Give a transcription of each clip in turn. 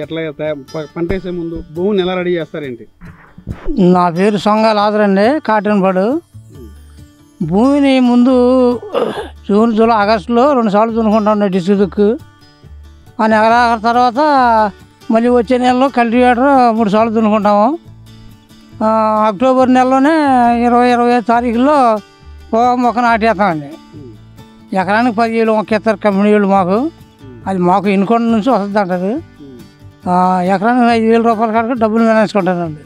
ఎట్లా పంట వేసే ముందు భూమిని ఎలా రెడీ చేస్తారేంటి? నా పేరు సొంగాల ఆదరండి, కాటన్పాడు. భూమిని ముందు జూన్, జూలై, ఆగస్టులో 2 సార్లు దున్నుకుంటాం డిస్క్ దుక్కు అని. తర్వాత మళ్ళీ వచ్చే నెలలో కల్టివేటర్ 3 సార్లు దున్నుకుంటాము. అక్టోబర్ నెలలోనే 20-25 తారీఖుల్లో పొగాకు మొక్క నాటేస్తామండి. ఎకరానికి 10,000 మొక్క ఇస్తారు కంపెనీ వాళ్ళు మాకు. అది మాకు ఇన్కొండ నుంచి వస్తుంది అంటారు. ఎకరానికి 5,000 రూపాయల కాడికి డబ్బులు మేనేసుకుంటానండి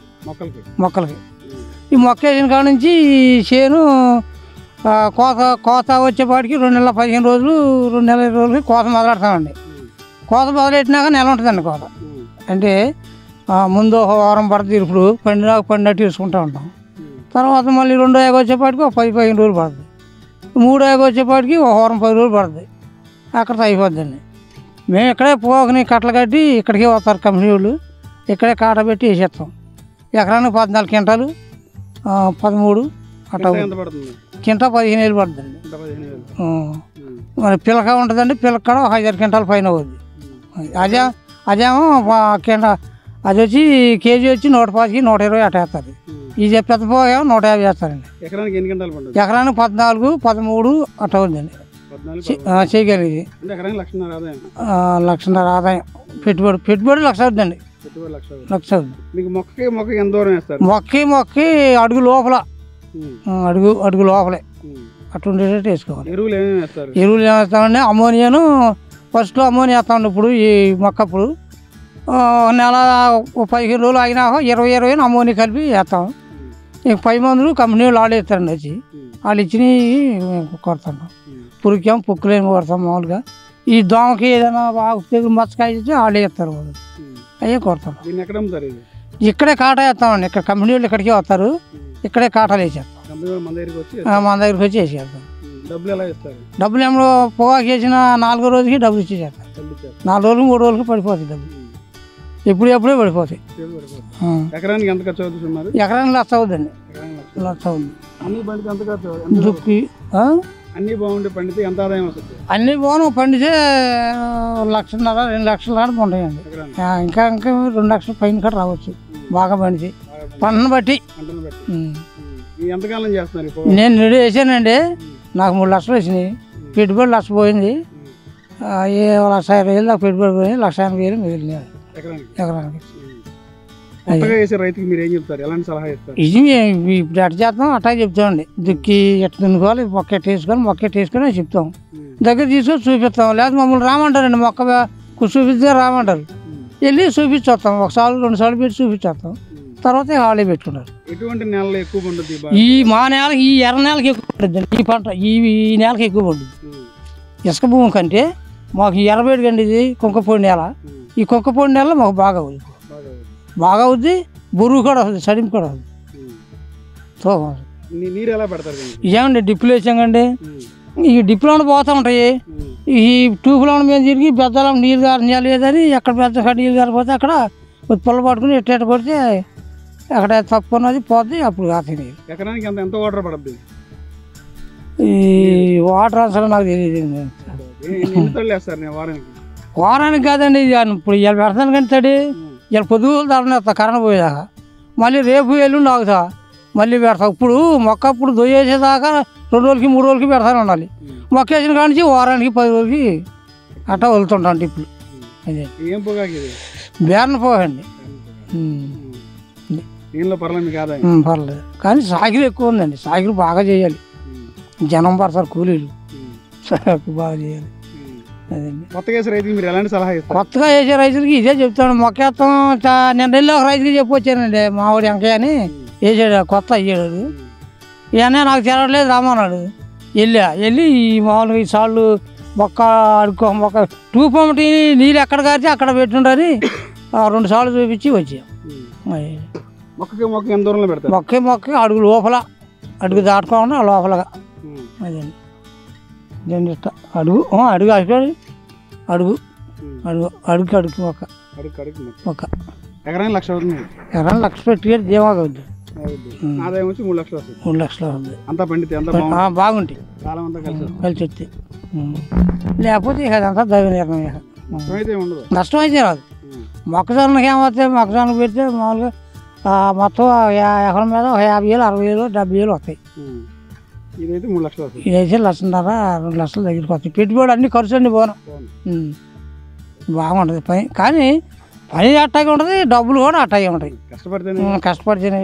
మొక్కలకి. ఈ మొక్క వేసిన కాడ నుంచి చేను కోత వచ్చేపాటికి 2 నెలల 15 రోజులు, 2 నెలల 20 రోజులకి కోత మొదలెడతామండి. కోత మొదలెట్టినాక నెల ఉంటుందండి కోత. అంటే ముందు ఒక వారం పడుతుంది, ఇప్పుడు పండినట్టు తీసుకుంటూ ఉంటాం. తర్వాత మళ్ళీ 2వ ఏగ వచ్చేపాటికి ఒక 10-15 రోజులు పడుతుంది. 3వ ఏగ వచ్చేపాటికి ఒక వారం 10 రోజులు పడుతుంది. అక్కడితో అయిపోద్దండి. మేము ఇక్కడే పొగాకుని కట్టలు కట్టి ఇక్కడికే వస్తారు కంపెనీ వాళ్ళు. ఇక్కడే కాట పెట్టి వేసేస్తాం. ఎకరానికి 14 క్వింటాలు, 13 అట్లా కింటా 15,000 పడుతుందండి. మరి పిలక ఉంటుందండి, పిలక కూడా ఒక 5-6 క్వింటాల పైన అవుద్ది. అదేమో అది వచ్చి కేజీ వచ్చి 110, 120 అట్లా వేస్తారు. ఇది పెద్ద పొగ 150 వేస్తారండి. ఎకరానికి ఎన్ని క్వింటాలు పండుతుంది? ఎకరానికి 14, 13 అట్లా అవుతుందండి చేయగలిగేది. 1,00,000 ఆదాయం. పెట్టుబడి 1,00,000 అవుతుందండి. 1,00,000 అవుతుంది. మొక్కకి అడుగు లోపల, అడుగు లోపలే అట్లా ఉండేటట్టు వేసుకోవాలి. ఎరువులు ఏమేస్తామండి? అమోనియాను ఫస్ట్లో అమోనియా వేస్తామండి. ఇప్పుడు ఈ మొక్కప్పుడు నెల 15 రోజులు అయినాక 20 అమోనియా కలిపి వేస్తాం. ఇక 10 మందులు కంపెనీ వాళ్ళు ఆడేస్తారండి. వచ్చి వాళ్ళు ఇచ్చినవి కొడతాం. పురుగుకేమో పుక్కులేమి కొడతాం మామూలుగా. ఈ దోమకి ఏదైనా బాగా తెగులు మచ్చకాయ ఇచ్చి వాళ్ళు వేస్తారు, వాళ్ళు అయ్యే కొడతాం. ఇక్కడే కాటా వేస్తామండి. ఇక్కడ కంపెనీ వాళ్ళు ఇక్కడికే వస్తారు, ఇక్కడే కాటాలు వేసేస్తాం. మన దగ్గరికి వచ్చి వేసేస్తాం. డబ్బులు ఏమో పొగాకు వేసిన 4వ రోజుకి డబ్బులు ఇచ్చేసేస్తాం. 4 రోజులు 3 రోజులకి పడిపోతాయి డబ్బులు. ఎప్పుడే పడిపోతాయి. ఎకరానికి ఎంత ఖర్చు అవుతుంది? ఎకరానికి 1,00,000 అవుతుందండి. 1,00,000 అవుతుంది. దుక్కి అన్ని బాగుండి పండితే ఎంత ఆదాయం వస్తుంది? అన్ని బాగున్నాయి పండితే 1,00,000, 2 లక్షల దాకా ఉంటాయండి. ఇంకా 2 లక్షల పైన కూడా రావచ్చు బాగా పండితే, పంటను బట్టి. ఎంతకాలం చేస్తున్నారు? నేను రెడీ చేశానండి. నాకు 3 లక్షలు వచ్చినాయి. పెట్టుబడి 1,00,000 పోయింది. 1,50,000 దాకా పెట్టుబడి పోయింది. 1,80,000 మిగిలినాయి ఎకరానికి. రైతుకి మీరు ఏం చెప్తారు? ఎలాంటి సలహా ఇస్తారు? ఇది ఇప్పుడు ఎట్ట చేస్తాం అట్టా చెప్తామండి. దుక్కి ఎట్ట దున్నుకోవాలి, మొక్క ఎట్ట వేసుకొని చెప్తాం. దగ్గర తీసుకొని చూపిస్తాం. లేదా మమ్మల్ని రామంటారండి. మొక్క చూపిస్తే రామంటారు. వెళ్ళి చూపించేస్తాం. 1 సార్లు 2 సార్లు పెట్టి చూపించేస్తాం. తర్వాత హాళీ పెట్టుకుంటారు. ఎటువంటి నెలలో ఎక్కువ పండుద్ది? మా నేలకి, ఈ ఎర్ర నేలకి ఎక్కువ పడుతుంది. ఈ పంట ఈ నేలకి ఎక్కువ పడుతుంది. ఇసుక భూమి కంటే మాకు ఎర్రబేడి కండి ఇది కుంకపొడి నేల. ఈ కుంకపొడి నేల మాకు బాగా అవుద్ది. బురుగు కూడా వస్తుంది, సడింపు కూడా వస్తుంది. నీరు ఎలా పెడతారు? ఏమండి డిప్పులు వేసామండి. ఈ డిప్పులో పోతూ ఉంటాయి. ఈ ట్యూబ్లో మేము తిరిగి పెద్దలో నీళ్ళు గారిలేదని ఎక్కడ పెద్ద నీళ్ళు గారిపోతే అక్కడ పుల్ల పట్టుకుని ఎట్ట కొడితే అక్కడ తప్పు ఉన్నది పోతే అప్పుడు కాస్తాయి నీళ్ళు. ఎకరానికి ఎంత వాటర్ పడుతుంది? ఈ వాటర్ అసలు నాకు తెలియదు. వారానికి కాదండి. ఇప్పుడు ఇలా పెడతాను కానీ తడి ఇలా పొద్దులు తడనేస్తా కరెంట్ పోయేదాకా. మళ్ళీ రేపు ఎల్లుండి ఆగుతా, మళ్ళీ పెడతా. ఇప్పుడు మొక్క ఇప్పుడు దొయ్యేసేదాకా 2 రోజులకి 3 రోజులకి పెడతానే ఉండాలి. మొక్క వేసిన కాడ నుంచి వారానికి 10 రోజులకి అట్టా వదులుతుంటాను టిప్పులు. అదే బేరన పోగండి. పర్లేదు కానీ సాగిలు ఎక్కువ ఉందండి. సాగిలు బాగా చేయాలి. జనం పడతారు కూలీలు, బాగా చేయాలి. అదండి. కొత్తగా వేసే రైతులకి ఇదే చెప్తాను. మొక్క వేస్తాం. నేను వెళ్ళి ఒక రైతుకి చెప్పొచ్చానండి. మా వాడు వెంకయ్య అని వేసాడు, కొత్త అయ్యాడు. ఇవన్నీ నాకు తెరవట్లేదు రామన్నాడు. వెళ్ళి ఈ మామూలుగా ఈ సాళ్ళు మొక్క మొక్క టూపమ్మటి నీళ్ళు ఎక్కడ కారితే అక్కడ పెట్టుండని 2 సార్లు చూపించి వచ్చాం. మొక్క అడుగు లోపల, అడుగు దాటుకోకుండా లోపలగా. అదండి. అడుగు అడుగు మొక్క ఎకరానికి 1,00,000 అవుతుంది. ఎకరానికి 1,00,000 పెట్టి ధీమాగా అవుద్ది. ఆదాయం వచ్చి 3 లక్షలు వస్తుంది. 3 లక్షలు అవుతుంది. అంతా పండితే బాగుంటాయి. కలిసి వస్తే లేకపోతే ఇక అదంతా దైవ నిర్ణయం. నష్టం అయితే రాదు. మొక్కజొన్నకి ఏమవుతాయి, మొక్కజొన్నకి పెడితే మామూలుగా మొత్తం ఎకరం మీద 50,000, 60,000, 70,000 వస్తాయి. ఇదైతే 3 లక్షలు వస్తుంది. ఇదైతే 1,50,000, 2 లక్షల దగ్గరికి వస్తాయి. పెట్టుబడి అన్ని ఖర్చు అండి పోను. బాగుంటుంది పని, కానీ పని అట్టాగే ఉంటుంది, డబ్బులు కూడా అట్టాగే ఉంటాయి. కష్టపడితేనే కష్టపడితేనే